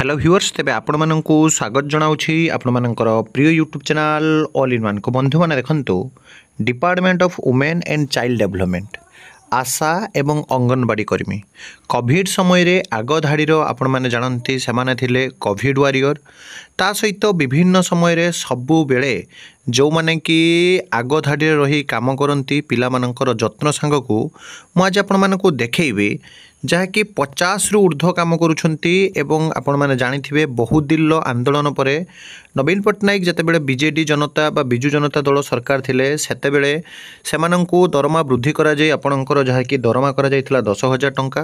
Hello viewers तेबे आपण माननकु स्वागत जनाउछि आपण मानकर प्रिय YouTube channel all in one को बंधु माने देखंतु department of women and child development ASHA एवं अंगनवाड़ी कर्मी कोविड समय रे आग धाड़ी आपण माने जानती से माने थिले कोविड वारियर ता सहित विभिन्न समय रे सबु बेले जो माने कि आग धाड़ी रही काम करती पिला मानकर जत्न सांग को मु आज आपण मानकु देखैबी जहाँकि 50 रु ऊर्ध्व काम करुछंती एवं आपण माने जानिथिबे बहुत दिन आंदोलन परे नवीन पट्टनायक जेतेबेले बीजेडी जनता बा बिजु जनता दल सरकार थिले सेतेबेले सेमानंकु दरमा वृद्धि करा जाय आपणकर जहाँकि दरमा करा जायथिला 10,000 टंका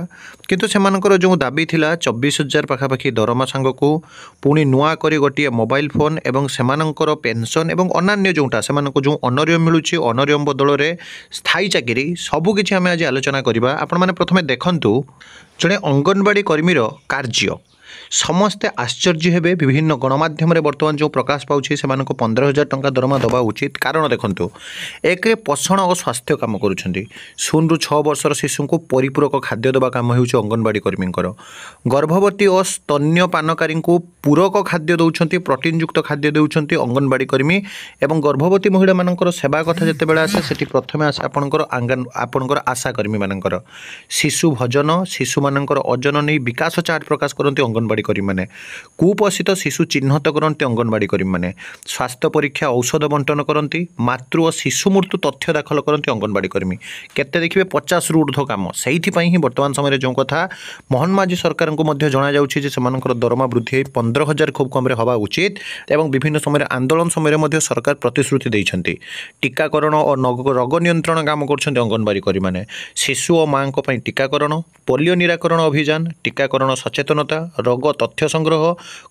किंतु सेमानकर जो दाबी थिला 24,000 पाखापाखि दरमा सांगकु पुणी नुआ करी गोटे मोबाइल फोन एवं सेमानकर पेंशन एवं अन्य जोटा सेमानकु जो ऑनरियम मिलुछि ऑनरियम बदल रे स्थायी चाकरी सबु किछि हमें आज आलोचना करिबा। आपण माने प्रथमे देखंतु जड़े अंगनवाड़ी कर्मीर कार्य समस्ते आश्चर्य हेबे विभिन्न गणमाध्यम बर्तमान जो प्रकाश पाउछि सेमानको 15,000 टंका दरमा दबा उचित कारण देखंतु एक पोषण और स्वास्थ्य काम करुछंती 0 रु 6 वर्षर शिशु को परिपूरक खाद्य दबा काम हेउछि अंगनवाड़ी कर्मींकर गर्भवती और स्तन्यपानकारी को पूरक खाद्य दउछंती प्रोटीन युक्त खाद्य दउछंती अंगनवाड़ी कर्मी एवं गर्भवती महिला मानकर सेवा कथा जते बेला आसे सेठी प्रथमे आसे आपणकर आशा कर्मी मानकर शिशु भजन शिशु मानकर ओजन नै विकास चार्ट प्रकाश करंती अंगनवाड़ी कर्मी माने कुपोषित शिशु चिन्हत करते अंगनवाड़ी कर्मी माने स्वास्थ्य परीक्षा औषध बंटन करती मातृ और शिशु मृत्यु तथ्य दाखल करती अंगनवाड़ी कर्मी केते देखिए 50 रु ऊर्ध्व काम से वर्तमान समय जो कथा मोहन माझी सरकार को जना जा दरमा वृद्धि 15,000 खूब कम हवा उचित एवं विभिन्न समय आंदोलन समय सरकार प्रतिश्रुति देइछंती टीकाकरण और रोग नियंत्रण काम कर अंगनवाड़ी कर्मी माने शिशु और माँ टीकाकरण पोलियो निराकरण अभियान टीकाकरण सचेतनता रोग तथ्य संग्रह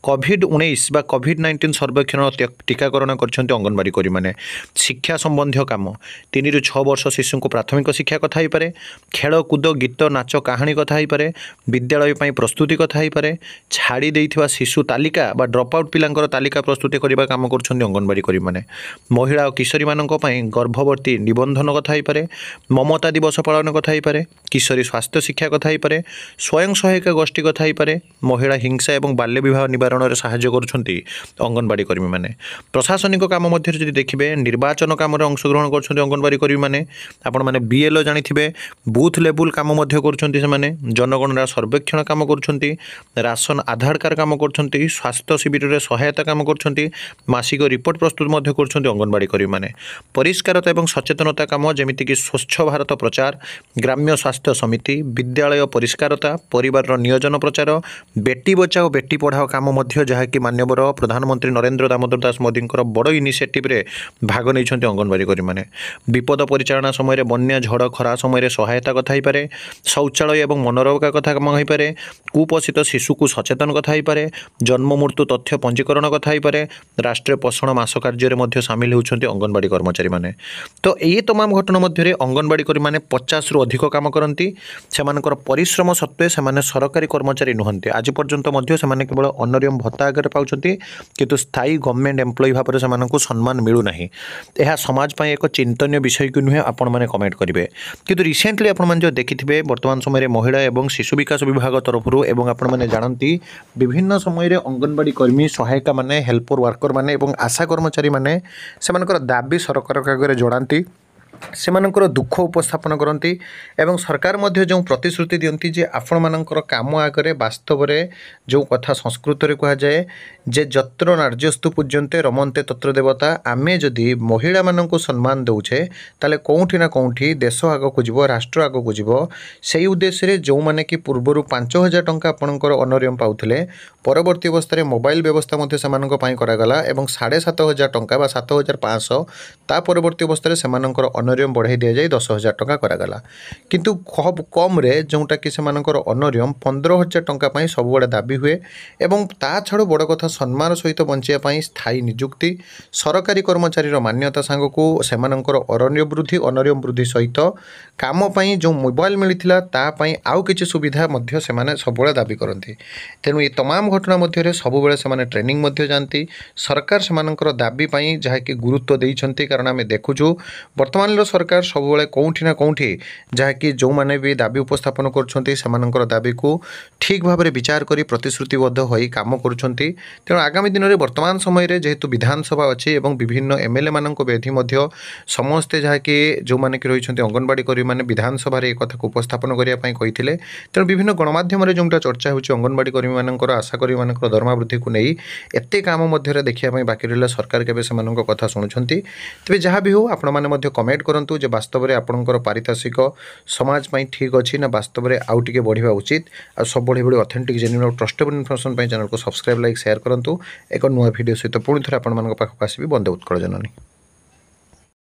कोविड-19 बा कोविड-19 सर्वेक्षण टीकाकरण करछंती अंगनवाड़ी कर्मी माने शिक्षा संबंधी काम 3 रु 6 वर्ष शिशु को प्राथमिक शिक्षा कथा ही पारे खेल कूद गीत नाच कहानी कथा ही पारे विद्यालय पई प्रस्तुति कथा ही पारे छाड़ी देइथिबा शिशु तालिका बा ड्रॉप आउट पिलांकर तालिका प्रस्तुति करबा काम करछंती अंगनवाड़ी कर्मी माने महिला और किशोरी मानक पई गर्भवती निबंधन कथा ही पारे ममता दिवस पालन कथा ही पारे किशोरी स्वास्थ्य शिक्षा कथा ही पारे स्वयं सहायक गोष्ठी कथा ही पारे महिला हिंसा एवं बाल्य विवाह निवारण में साहाय्य करुछंती अंगनवाड़ी कर्मी माने प्रशासनिक काम मध्य जदि देखिबे निर्वाचन काम रे अंशग्रहण करछंती अंगनवाड़ी कर्मी माने आपण माने बीएलओ जानिथिबे बूथ लेवल काम मध्य करछंती से माने जनगणना सर्वेक्षण काम करछंती राशन आधार कार्ड काम करछंती स्वास्थ्य शिविर रे सहायता काम करछंती मासिक रिपोर्ट प्रस्तुत मध्य करछंती अंगनवाड़ी कर्मी माने परिष्कारता एवं सचेतनता काम जेमिति कि स्वच्छ भारत प्रचार ग्राम्य स्वास्थ्य समिति विद्यालय परिष्कारता परिवार नियोजन प्रचार बेटी बचाओ बेटी पढ़ाओ काम मध्य जहाँकि माननीय प्रधानमंत्री नरेंद्र दामोदर दास मोदी बड़ इनिशिएटिव रे भाग नहीं अंगनवाड़ी कर्मी माने विपद परिचालना समय बन्या झड़ खरा समय सहायता कथा ही पारे शौचालय एवं मनोरोगा कथा कम हो पारे कुपोषित शिशु को सचेतन कथा ही पारे जन्म मृत्यु तथ्य पंजीकरण कथा ही पारे राष्ट्रीय पोषण मास कार्य में सामिल होती अंगनवाड़ी कर्मचारी माने तो ये तमाम घटना मध्य अंगनवाड़ी कर्मी माने 50 रु अधिक काम करती से परिश्रम सत्वे से सरकारी कर्मचारी नुहंती आज पर्यंत से केवल ऑनरियम भत्ता आगे पाउछंती किंतु स्थायी गवर्नमेंट एम्प्लॉय भाव से सम्मान मिलूना यह समाज पाई एक चिंतनीय विषय को नुहे आपण मैंने कमेंट करेंगे किंतु रिसेंटली आपण मैंने जो देखिथे वर्तमान समय महिला एवं शिशु विकास विभाग तरफ एवं आपण मैंने जानती विभिन्न समय अंगनवाड़ी कर्मी सहायिका माने हेल्पर वर्कर माने एवं आशा कर्मचारी माने सेमानकर दाबी सरकार आगे जनाती सेमानकर दुख उपस्थापन करती एवं सरकार मध्य जो प्रतिश्रुति दियंती जे आपण मानकर काम आगे वास्तव में जो कथा संस्कृत रे कहा जाए जे जत्र नार्यस्तु पूज्यन्ते रमन्ते तत्र देवता आमे जदि महिला माननको सम्मान दउछे ताले कोउठी ना कोउठी देश आगो को जीव राष्ट्र आगो को जीव सेही उद्देश्य रे जो माने कि पूर्वरु 5,000 टंका आपणकर ऑनरियम पाउथिले परवर्ती अवस्था मोबाइल व्यवस्था मध्य सेमाननको पाई करागला एवं 7,500 टंका बा 7,500 ता परवर्ती अवस्था सेमानकर ऑनरियम बढ़ाई दि जाए 10,000 टंका करागला किंतु खूब कम रे जोटा कि सेमानकर ऑनरियम 15,000 टंका पाई सब बड़े दाबी हुए एवं ता छड़ बड़ कथा सम्मान सहित बंचिया पाई स्थायी नियुक्ति सरकारी कर्मचारी मान्यता सांग को सेमानकर ऑनरियम वृद्धि सहित काम पाई जो मोबाइल मिलता तापाई आउ किछि सुविधा मध्य सेमाने सबुबले दाबी करती तेणु ये तमाम घटना मध्य सबुबले सेमाने ट्रेनिंग मध्य जानती सरकार सेमानकर दाबी पाई जहाँकि गुरुत्व देइछंती कारण आमे देखुछु वर्तमान केन्द्र सरकार सबुबले कौंठी ना कौंठी जहाँकि जो मैंने भी दाबी उपस्थापन कर दाबी को ठीक भाव में विचार कर प्रतिश्रुतिबद्ध हो कम कर तेणु आगामी दिन में वर्तमान समय जेहेतु विधानसभा अच्छी और विभिन्न एमएलए मान बेधी समस्ते जहाँकि जो मैंने कि रही अंगनवाड़ी कर्मी मैंने विधानसभा एक कथा को उपस्थापन करने कही तेणु विभिन्न गणमाध्यम जोटा चर्चा हो अंगनवाड़ी कर्मी मान आशा कर्मी मान दरमा वृद्धि को नहीं एत काम मध्य देखा बाकी रहा सरकार केवे से कथा शुणुंट तेज जहाँ भी हो आपण मैंने कमेंट करूँ जे वास्तव में आपंकर पारितोषिक समाज ठीक अच्छी ना वास्तव में आउ टे बढ़िया उचित आ सब बड़ी authentic genuine trustable information channel को सब्सक्राइब लाइक शेयर करूँ एक नुआ वीडियो सहित पुणी थे आपण पाखक आसबि बंदे उत्कल जननी।